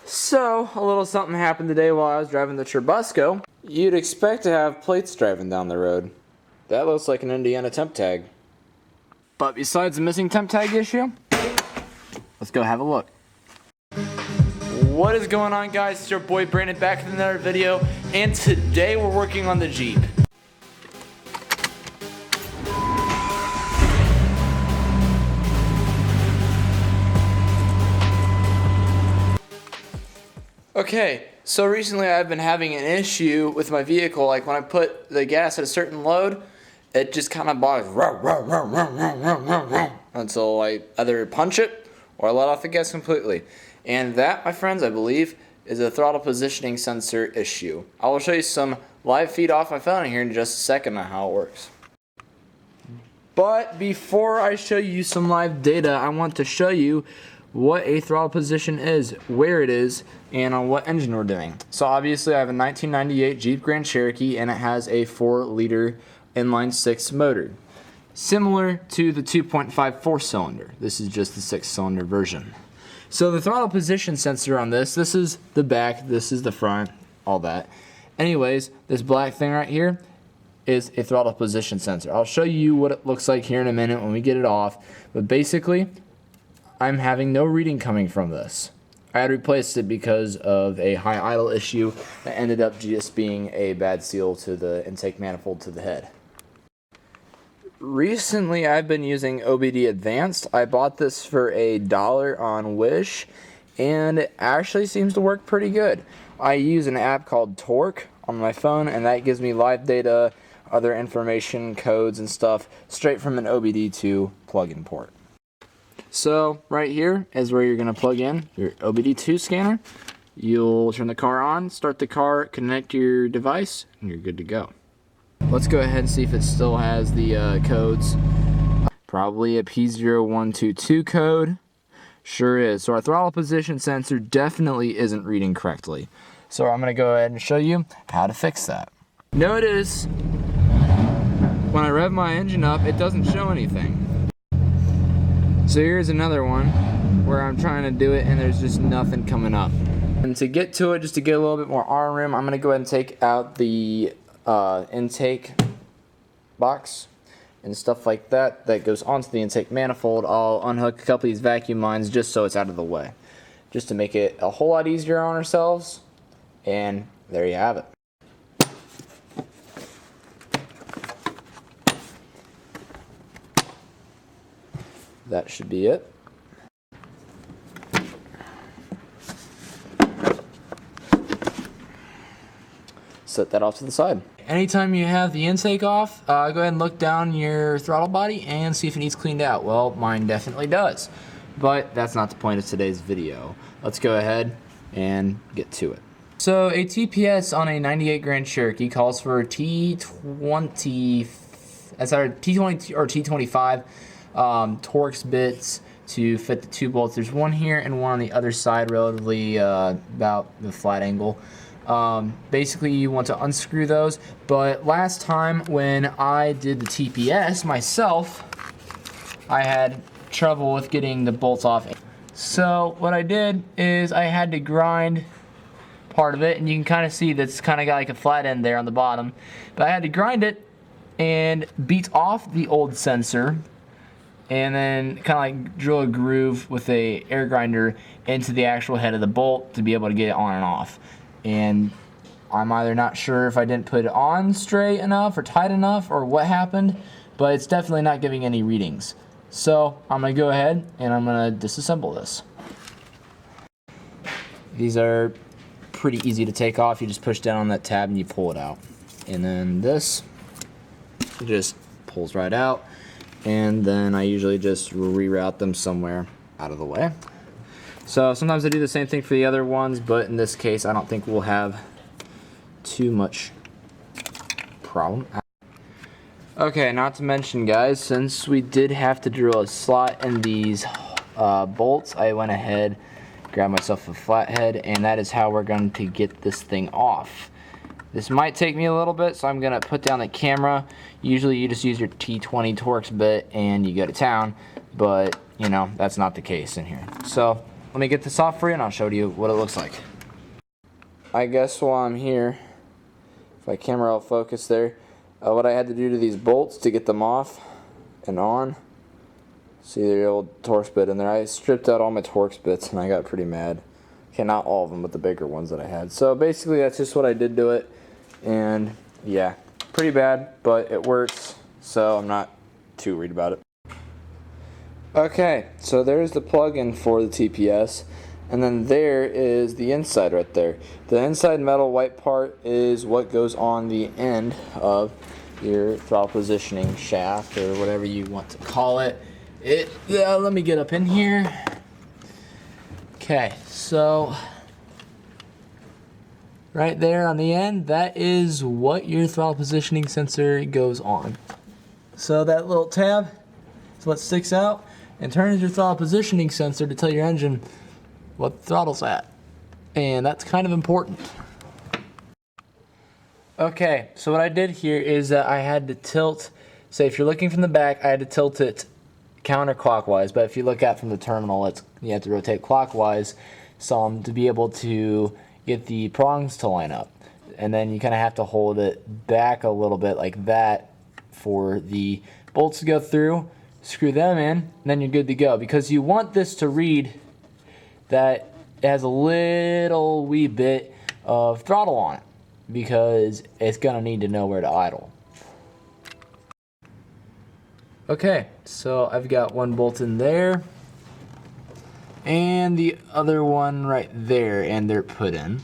So, a little something happened today while I was driving the Churubusco. You'd expect to have plates driving down the road. That looks like an Indiana temp tag. But besides the missing temp tag issue, let's go have a look. What is going on, guys? It's your boy Brandon back with another video, and today we're working on the Jeep. Okay, so recently I've been having an issue with my vehicle. Like when I put the gas at a certain load, it just kind of bogs until I either punch it or I let off the gas completely. And that, my friends, I believe, is a throttle positioning sensor issue. I will show you some live feed off my phone here in just a second on how it works. But before I show you some live data, I want to show you what a throttle position is, where it is, and on what engine we're doing. So obviously I have a 1998 Jeep Grand Cherokee, and it has a 4-liter inline-6 motor, similar to the 2.5 4-cylinder. This is just the 6-cylinder version. So the throttle position sensor on this is the back, this is the front, all that. Anyways, this black thing right here is a throttle position sensor. I'll show you what it looks like here in a minute when we get it off, but basically I'm having no reading coming from this. I had replaced it because of a high idle issue that ended up just being a bad seal to the intake manifold to the head. Recently I've been using OBD Advanced. I bought this for $1 on Wish, and it actually seems to work pretty good. I use an app called Torque on my phone, and that gives me live data, other information, codes and stuff straight from an OBD2 plug-in port. So right here is where you're going to plug in your OBD2 scanner. You'll turn the car on, start the car, connect your device, and you're good to go. Let's go ahead and see if it still has the codes. Probably a P0122 code. Sure is. So our throttle position sensor definitely isn't reading correctly. So I'm going to go ahead and show you how to fix that. Notice when I rev my engine up, it doesn't show anything. So here's another one where I'm trying to do it and there's just nothing coming up. And to get to it, just to get a little bit more arm room, I'm going to go ahead and take out the intake box and stuff like that that goes onto the intake manifold. I'll unhook a couple of these vacuum lines just so it's out of the way, just to make it a whole lot easier on ourselves. And there you have it. That should be it. Set that off to the side. Anytime you have the intake off, go ahead and look down your throttle body and see if it needs cleaned out. Well, mine definitely does, but that's not the point of today's video. Let's go ahead and get to it. So a TPS on a 98 Grand Cherokee calls for a T20, T20 or T25 Torx bits to fit the 2 bolts. There's one here and one on the other side, relatively about the flat angle. Basically you want to unscrew those, but last time when I did the TPS myself, I had trouble with getting the bolts off. So what I did is I had to grind part of it, and you can kind of see that's kind of got like a flat end there on the bottom, but I had to grind it and beat off the old sensor and then kind of like drill a groove with a air grinder into the actual head of the bolt to be able to get it on and off. And I'm either not sure if I didn't put it on straight enough or tight enough or what happened, but it's definitely not giving any readings. So I'm going to go ahead and I'm going to disassemble this. These are pretty easy to take off. You just push down on that tab and you pull it out. And then this just pulls right out. And then I usually just reroute them somewhere out of the way. So sometimes I do the same thing for the other ones, but in this case I don't think we'll have too much problem. Okay, not to mention, guys, since we did have to drill a slot in these bolts, I went ahead, grabbed myself a flathead, and that is how we're going to get this thing off. This might take me a little bit, so I'm going to put down the camera. Usually you just use your T20 Torx bit and you go to town, but you know, that's not the case in here. So let me get this off for you and I'll show you what it looks like. I guess while I'm here, if my camera will focus there, what I had to do to these bolts to get them off and on. See the old Torx bit in there. I stripped out all my Torx bits and I got pretty mad. Okay, not all of them, but the bigger ones that I had. So basically that's just what I did to it. And yeah, pretty bad, but it works. So I'm not too worried about it. Okay, so there's the plug-in for the TPS. And then there is the inside right there. The inside metal white part is what goes on the end of your throttle positioning shaft or whatever you want to call it. Let me get up in here. Okay, so right there on the end, that is what your throttle positioning sensor goes on. So that little tab is what sticks out and turns your throttle positioning sensor to tell your engine what the throttle's at. And that's kind of important. Okay, so what I did here is that I had to tilt, say if you're looking from the back, I had to tilt it counterclockwise, but if you look at from the terminal, you have to rotate clockwise some to be able to get the prongs to line up. And then you kind of have to hold it back a little bit like that for the bolts to go through, screw them in, and then you're good to go. Because you want this to read that it has a little wee bit of throttle on it, because it's gonna need to know where to idle. Okay, so I've got one bolt in there and the other one right there, and they're put in.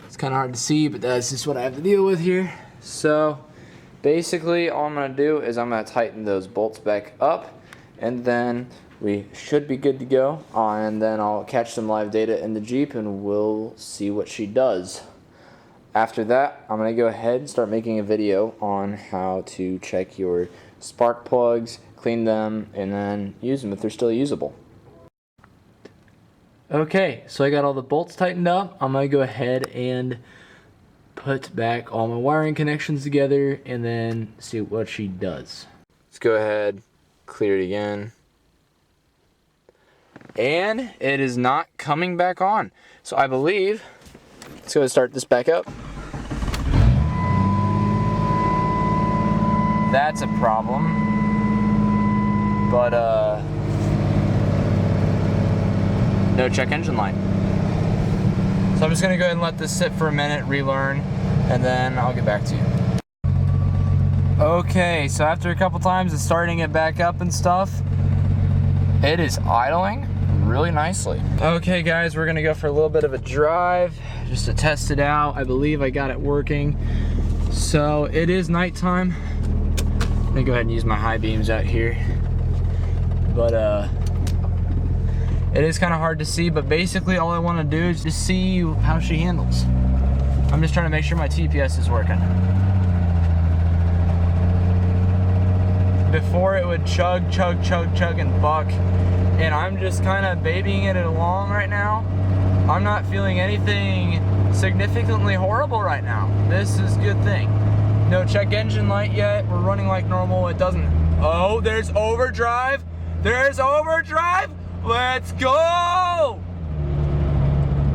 It's kind of hard to see, but that's just what I have to deal with here. So basically all I'm gonna do is I'm gonna tighten those bolts back up, and then we should be good to go. And then I'll catch some live data in the Jeep and we'll see what she does. After that, I'm going to go ahead and start making a video on how to check your spark plugs, clean them, and then use them if they're still usable. Okay, so I got all the bolts tightened up. I'm going to go ahead and put back all my wiring connections together and then see what she does. Let's go ahead, clear it again. And it is not coming back on. So I believe, let's go ahead and start this back up. That's a problem. But no check engine light. So I'm just gonna go ahead and let this sit for a minute, relearn, and then I'll get back to you. Okay, so after a couple times of starting it back up and stuff, it is idling really nicely. Okay guys, we're gonna go for a little bit of a drive just to test it out. I believe I got it working. So it is nighttime. I'm gonna go ahead and use my high beams out here. But it is kind of hard to see, but basically all I want to do is just see how she handles. I'm just trying to make sure my TPS is working. Before it would chug, chug, chug, chug, and buck, and I'm just kind of babying it along right now. I'm not feeling anything significantly horrible right now. This is a good thing. No check engine light yet. We're running like normal. It doesn't. Oh, there's overdrive. There's overdrive. Let's go.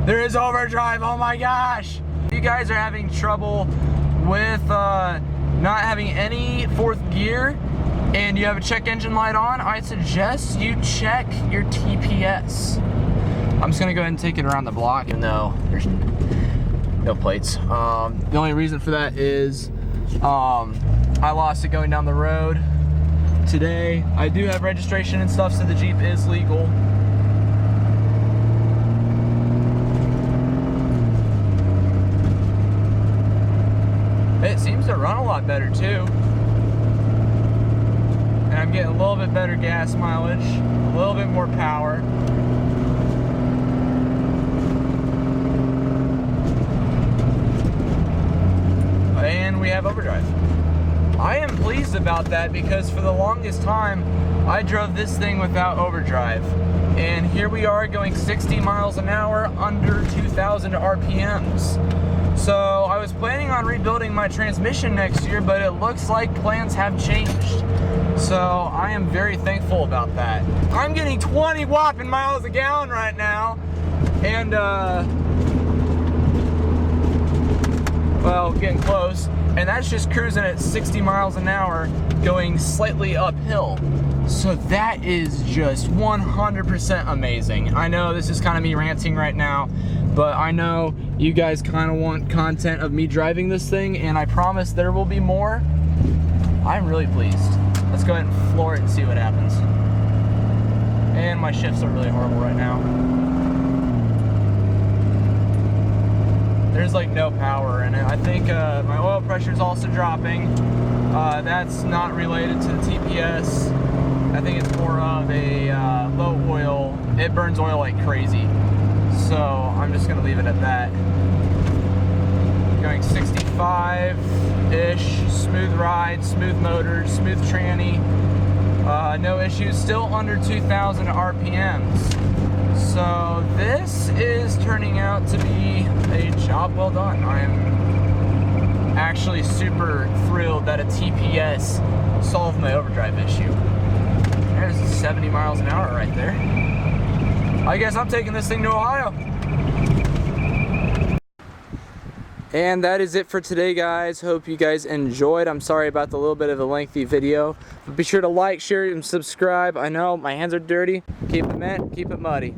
There is overdrive. Oh my gosh. If you guys are having trouble with not having any fourth gear and you have a check engine light on, I suggest you check your TPS. I'm just gonna go ahead and take it around the block, even though there's no plates. The only reason for that is I lost it going down the road today. I do have registration and stuff, so the Jeep is legal. It seems to run a lot better too. And I'm getting a little bit better gas mileage, a little bit more power. And we have overdrive. I am pleased about that because for the longest time I drove this thing without overdrive, and here we are going 60 miles an hour under 2,000 RPMs. So I was planning on rebuilding my transmission next year, but it looks like plans have changed. So I am very thankful about that. I'm getting 20 whopping miles a gallon right now, And well, getting close, and that's just cruising at 60 miles an hour going slightly uphill. So that is just 100% amazing. I know this is kind of me ranting right now, but I know you guys kind of want content of me driving this thing, and I promise there will be more. I'm really pleased. Let's go ahead and floor it and see what happens. And my shifts are really horrible right now. There's like no power in it. I think my oil pressure is also dropping. That's not related to the TPS. I think it's more of a low oil. It burns oil like crazy. So I'm just gonna leave it at that. Going 65-ish, smooth ride, smooth motors, smooth tranny. No issues, still under 2,000 RPMs. So this is turning out to be a job well done. I'm actually super thrilled that a TPS solved my overdrive issue. There's 70 miles an hour right there. I guess I'm taking this thing to Ohio. And that is it for today, guys. Hope you guys enjoyed. I'm sorry about the little bit of a lengthy video. But be sure to like, share, and subscribe. I know my hands are dirty. Keep it mint, keep it muddy.